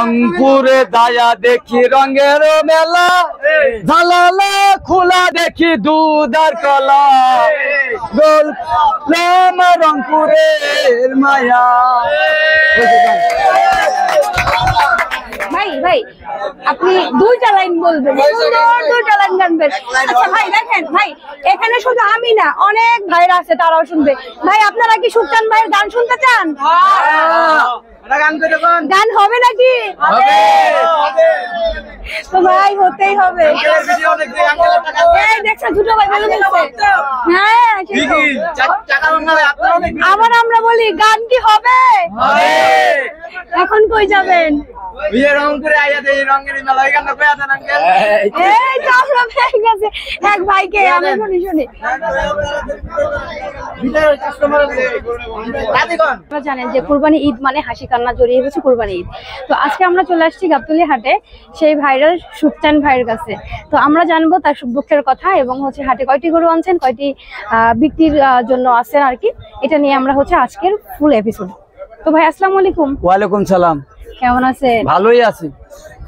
রংপুরে দায়া দেখি রঙের মেলা, ঝালালা খোলা দেখি দুধার কলা, গোল প্রেম রংপুরের মায়া। ভাই ভাই আপনি দুইটা লাইন বলবেন, দুইটা লাইন গানবেন। আচ্ছা ভাই দেখেন, ভাই এখানে শুধু আমি না, অনেক ভাইরা আছে, তারাও শুনবে। ভাই আপনারা কি সুকচান ভাইয়ের গান শুনতে চান? গান হবে নাকি? তো ভাই হতেই হবে। দেখছেন দুটো ভাই বলে দিচ্ছে। হ্যাঁ আবার আমরা বলি গান কি হবে? এখন কই যাবেন? এক ভাইকে আমি শুনি। জানেন যে কুরবানি ঈদ মানে হাসি কান্না জড়িয়ে গেছে কুরবানি ঈদ। তো আজকে আমরা চলে আসছি গাবতলী হাটে, সেই ভাইরাল সুকচান ভাইয়ের কাছে। তো আমরা জানবো তার সুখ দুঃখের কথা এবং হচ্ছে হাটে কয়টি গরু আনছেন, কয়টি বিক্রির জন্য আছেন আর কি, এটা নিয়ে আমরা হচ্ছে আজকের ফুল এপিসোড। তো ভাই আসসালামু আলাইকুম। ওয়ালাইকুম সালাম। কেমন আছেন? ভালোই আছি।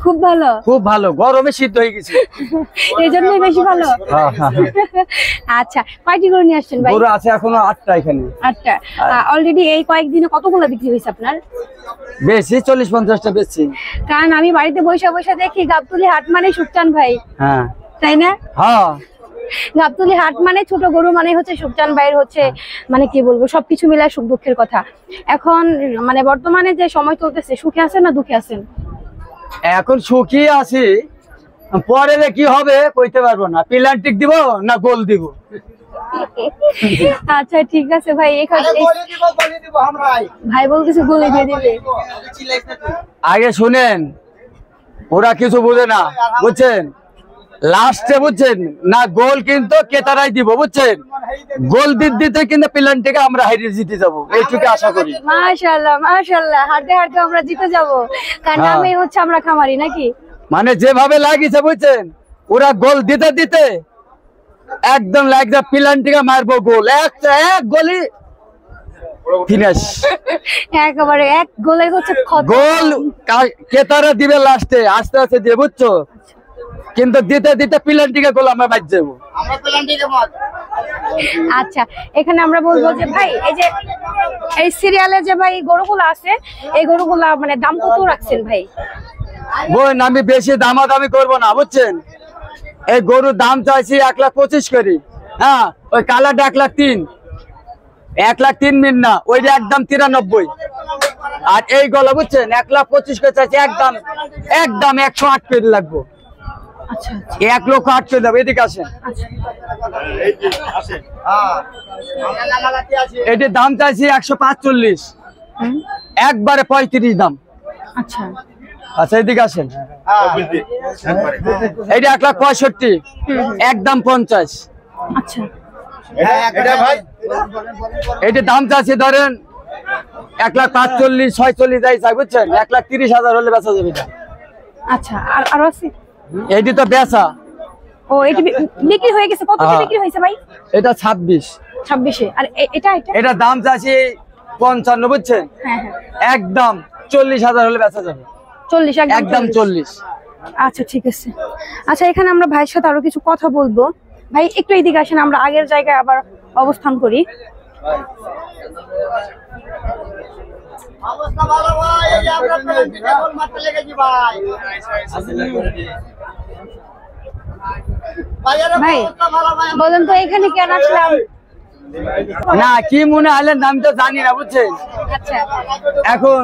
খুব ভালো, খুব ভালো। গরমে শীত হয়ে গেছে, এই জন্যই বেশি ভালো। আচ্ছা কয়টি গরু নিয়ে আসছেন ভাই? গরু আছে এখনো 8টা এখানে। 8টা অলরেডি। এই কয়েকদিনে কতগুলো বিক্রি হয়েছে আপনার? বেশি 40-50টা বেশি। কারণ আমি বাড়িতে বসে বসে দেখি গাবতলী হাট মানে সুকচান ভাই। হ্যাঁ তাই না? হ্যাঁ গাবতলী হাট মানে ছোট গরু মানে হচ্ছে সুকচান ভাইয়ের হচ্ছে মানে কি বলবো সবকিছু মিলায় সুখ দুঃখের কথা। এখন মানে বর্তমানে যে সময় চলতেছে, সুখে আছেন না দুঃখে আছেন? এখন সুখী আছি, পরে কি হবে কইতে পারবো না। প্লান্টিক দিব না গোল দিব। আচ্ছা ঠিক আছে ভাই, ভাই বলতেছে গোলে দিয়ে দিবে। আগে শুনেন, ওরা কিছু বুঝে না, বুঝছেন? লাস্টে বুঝছেন না গোল কিন্তু কেতারাই দিব, বুঝছেন? গোল দিতে কিন্তু প্লান্টিকে আমরা হারিয়ে জিতে যাবো, এইটুকু আশা করি। মাশাআল্লাহ মাশাআল্লাহ, হাঁটতে হাঁটতে আমরা জিতে যাবো, কারণ আমি হচ্ছে আমরা খামারি নাকি। মানে যেভাবে লাগিয়েছে বুঝছেন, ওরা গোল দিতে দিতে একদম লাগছে প্লান্টিকে মারবো গোল, এক গোলই ফিনিশ। একেবারে এক গোলে হচ্ছে গোল কেতারা দিবে লাস্টে, আস্তে আস্তে দিয়ে, বুঝছো? কিন্তু দিতে দিতে প্লান্টিকে গোল আমরা বাজ যাবো। আচ্ছা এখানে আমরা বলবো যে ভাই এই যে এই সিরিয়ালে যে ভাই গরুগুলো আছে, এই গরুগুলা মানে দাম কত রাখছেন ভাই? বোন আমি বেশি দামাদামি করবো না, বুঝছেন? এই গরুর দাম চাইছি 1,25,000 করি। হ্যাঁ ওই কালারটা 1,03,000, 1,03,000 মিন না, ওইটা একদম 93। আর এই গলা বুঝছেন 1,25,000 করে চাইছি, একদম 108 করে লাগবো। আচ্ছা 1,08,000 করে দেবো। এদিকে আসেন, এটির দাম চাইছি 145, একবারে 35 দাম। আচ্ছা আচ্ছা এদিকে আসেন, এইটা 1,65,000, একদম 50। আচ্ছা এটির দাম চাচ্ছি ধরেন 1,45,000, 46 যাই চাই, বুঝছেন? 1,30,000 হলে বেচা যাবে। আচ্ছা আর আছে এটি তো বেচা। ও এটি বিক্রি হয়ে গেছে? কত বিক্রি হয়েছে ভাই? এটা 26। আর এটা এটা দাম চাচ্ছি 55, বুঝছেন? হ্যাঁ একদম 40,000 হলে বেচা যাবে। 40 একদম 40। আচ্ছা ঠিক আছে। আচ্ছা এখানে আমরা ভাইয়ের সাথে আরো কিছু কথা বলবো। ভাই একটু এদিকে আসেন, আমরা আগের জায়গায় আবার অবস্থান করি। ভাই বলেন তো এখানে কেন আসলাম? না কি মনে হলেন আমি তো জানি না, বুঝছেন? আচ্ছা এখন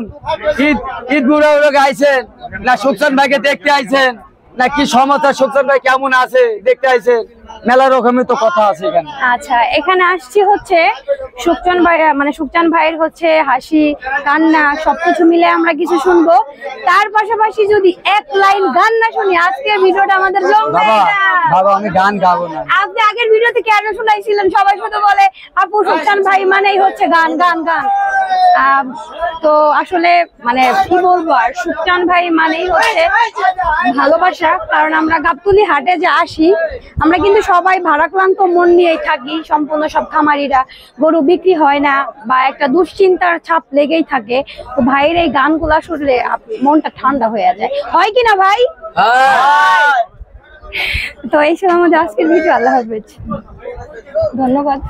ঈদ মুবারক আইছেন না সুকচান ভাইকে দেখতে আইছেন, না কি সমস্যা, সুকচান ভাই কেমন আছে দেখতে আইছেন, মেলা রকমের তো কথা আছে এখানে। আচ্ছা এখানে আসছি হচ্ছে সুকচান ভাই মানে সুকচান ভাইয়ের হচ্ছে হাসি কান্না সবকিছু মিলে আমরা কিছু শুনবো। তার পাশাপাশি যদি এক লাইন গান না শুনি আজকের ভিডিওটা আমাদের জমবে না। বাবা আমি গান গাবো না। আপনি আগের ভিডিওতে কেন শুনাইছিলেন? সবাই শুধু বলে আপু সুকচান ভাই মানেই হচ্ছে গান গান গান। তো আসলে মানে কি বলবো, আর সুকচান ভাই মানেই হচ্ছে ভালোবাসা। সমস্যা, কারণ আমরা গাবতলী হাটে যে আসি আমরা কিন্তু সবাই ভারাক্রান্ত মন নিয়েই থাকি, সম্পূর্ণ সব খামারিরা। গরু বিক্রি হয় না বা একটা দুশ্চিন্তার ছাপ লেগেই থাকে। তো ভাইয়ের এই গানগুলা শুনলে মনটা ঠান্ডা হয়ে যায়, হয় কি না ভাই? তো এই ছিল আমাদের আজকের ভিডিও। আল্লাহ হাফেজ, ধন্যবাদ।